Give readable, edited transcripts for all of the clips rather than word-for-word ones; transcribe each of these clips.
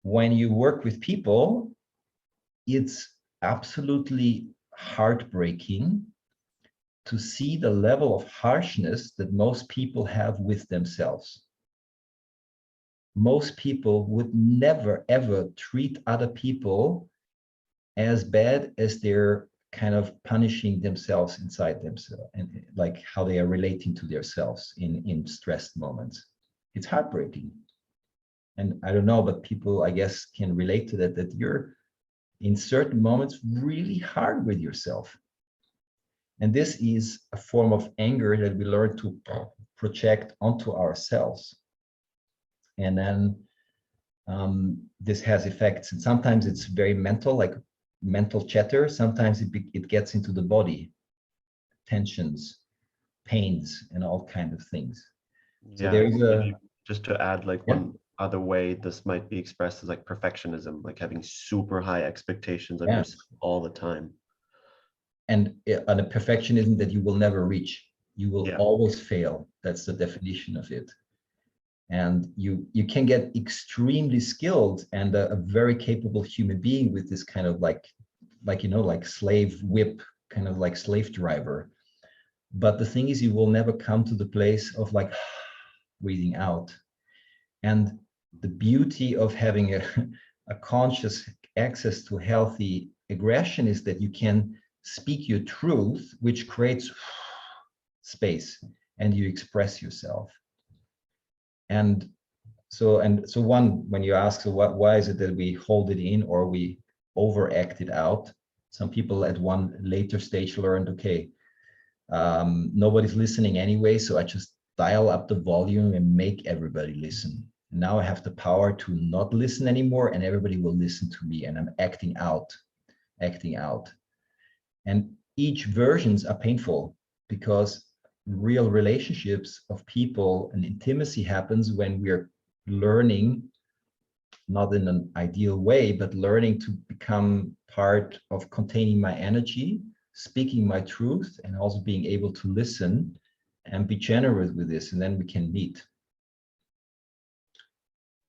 when you work with people, it's absolutely heartbreaking to see the level of harshness that most people have with themselves. Most people would never, ever treat other people as bad as they're kind of punishing themselves inside themselves, and like how they are relating to themselves in stressed moments. It's heartbreaking. And I don't know, but people, I guess, can relate to that, that you're in certain moments really hard with yourself. And this is a form of anger that we learn to project onto ourselves. And then this has effects. And sometimes it's very mental, like mental chatter. Sometimes it gets into the body, tensions, pains, and all kinds of things. So Yeah, there is maybe just to add, like, yeah, one other way this might be expressed is like perfectionism, like having super high expectations of yeah. yourself all the time. And a perfectionism that you will never reach. You will Yeah. always fail. That's the definition of it. And you can get extremely skilled and a very capable human being with this kind of like like slave whip, kind of like slave driver. But the thing is, you will never come to the place of like breathing out. And the beauty of having a conscious access to healthy aggression is that you can speak your truth, which creates space, and you express yourself. And so one, when you ask, so why is it that we hold it in or we overact it out? Some people at one later stage learned, okay, nobody's listening anyway, so I just dial up the volume and make everybody listen. Now I have the power to not listen anymore, and everybody will listen to me, and I'm acting out. And each versions are painful, because real relationships of people and intimacy happens when we're learning, not in an ideal way, but learning to become part of containing my energy, speaking my truth, and also being able to listen and be generous with this, and then we can meet.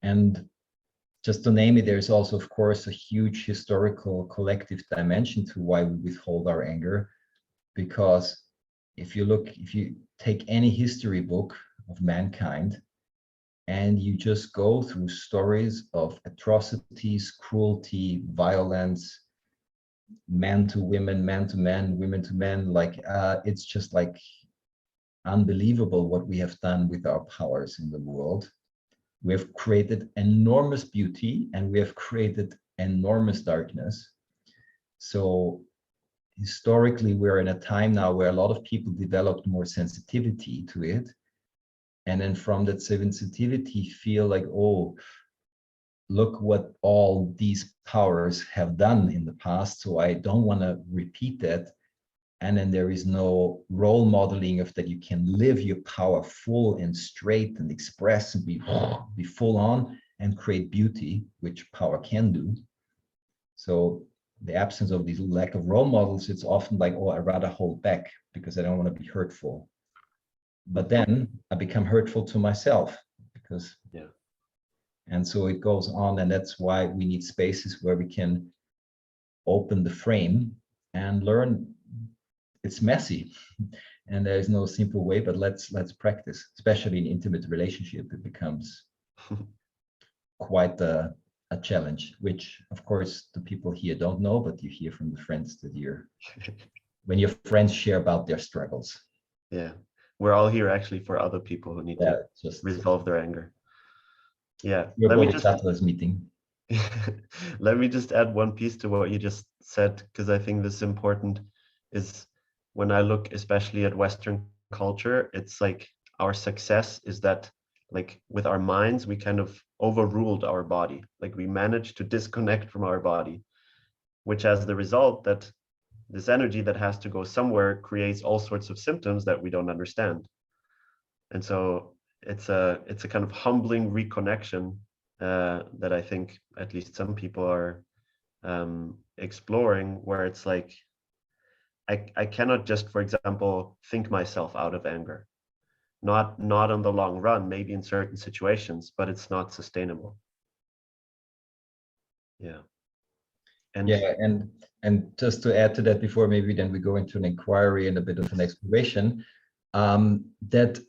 And just to name it, there's also, of course, a huge historical collective dimension to why we withhold our anger. Because if you take any history book of mankind, and you just go through stories of atrocities, cruelty, violence, man to women, man to men, women to men, like it's just like unbelievable what we have done with our powers in the world. We have created enormous beauty, and we have created enormous darkness. So historically, we're in a time now where a lot of people developed more sensitivity to it. And then from that sensitivity feel like, oh, look what all these powers have done in the past, so I don't want to repeat that. And then there is no role modeling of that you can live your power full and straight and express and be full on and create beauty, which power can do. So the absence of these lack of role models, it's often like, oh, I'd rather hold back because I don't want to be hurtful. But then I become hurtful to myself because, Yeah. and so it goes on. And that's why we need spaces where we can open the frame and learn. It's messy and there's no simple way, but let's practice, especially in intimate relationship. It becomes quite a challenge, which of course the people here don't know, but you hear from the friends that when your friends share about their struggles. Yeah, we're all here actually for other people who need to Just resolve their anger. Yeah, your let me just bodhisattva's meeting. let me just add one piece to what you just said, because I think this is important. Is when I look especially at Western culture, it's like our success is that, like, with our minds, we kind of overruled our body. Like, we managed to disconnect from our body, which has the result that this energy that has to go somewhere creates all sorts of symptoms that we don't understand. And so it's a kind of humbling reconnection that I think at least some people are exploring, where it's like, I cannot just, for example, think myself out of anger. Not on the long run, maybe in certain situations, but it's not sustainable. Yeah. And Yeah, and just to add to that before maybe then we go into an inquiry and a bit of an exploration, that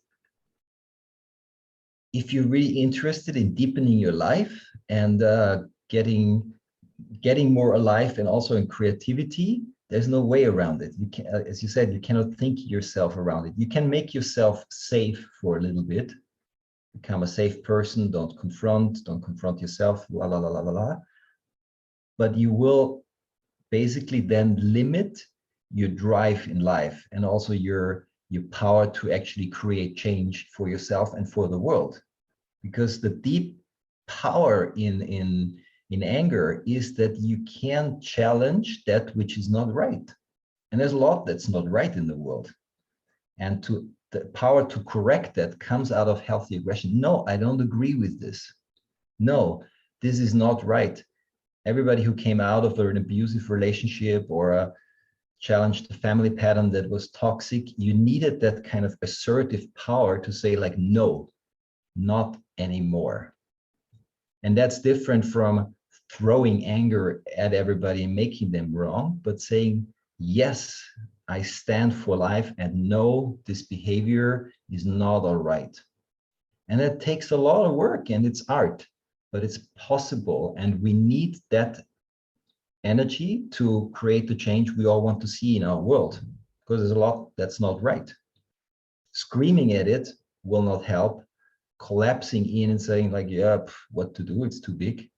if you're really interested in deepening your life and getting more alive and also in creativity, there's no way around it. You can, as you said, you cannot think yourself around it. You can make yourself safe for a little bit, become a safe person, don't confront yourself, la la la la la la. But you will basically then limit your drive in life and also your power to actually create change for yourself and for the world. Because the deep power in anger is that you can challenge that which is not right. And there's a lot that's not right in the world. And the power to correct that comes out of healthy aggression. No, I don't agree with this. No, this is not right. Everybody who came out of an abusive relationship or challenged a family pattern that was toxic, you needed that kind of assertive power to say like, no, not anymore. And that's different from throwing anger at everybody and making them wrong, but saying, yes, I stand for life and no, this behavior is not all right. And it takes a lot of work and it's art, but it's possible. And we need that energy to create the change we all want to see in our world, because there's a lot that's not right. Screaming at it will not help. Collapsing in and saying like, yeah, what to do, it's too big.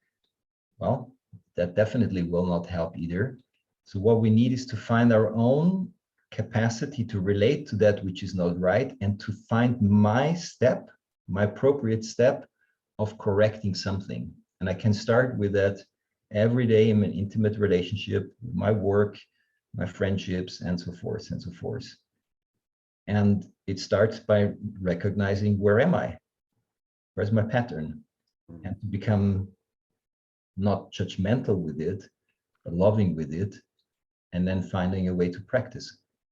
Well, that definitely will not help either. So what we need is to find our own capacity to relate to that which is not right and to find my step, my appropriate step of correcting something. And I can start with that every day in an intimate relationship, my work, my friendships, and so forth and so forth. And it starts by recognizing, where am I? Where's my pattern? And to become not judgmental with it, but loving with it, and then finding a way to practice.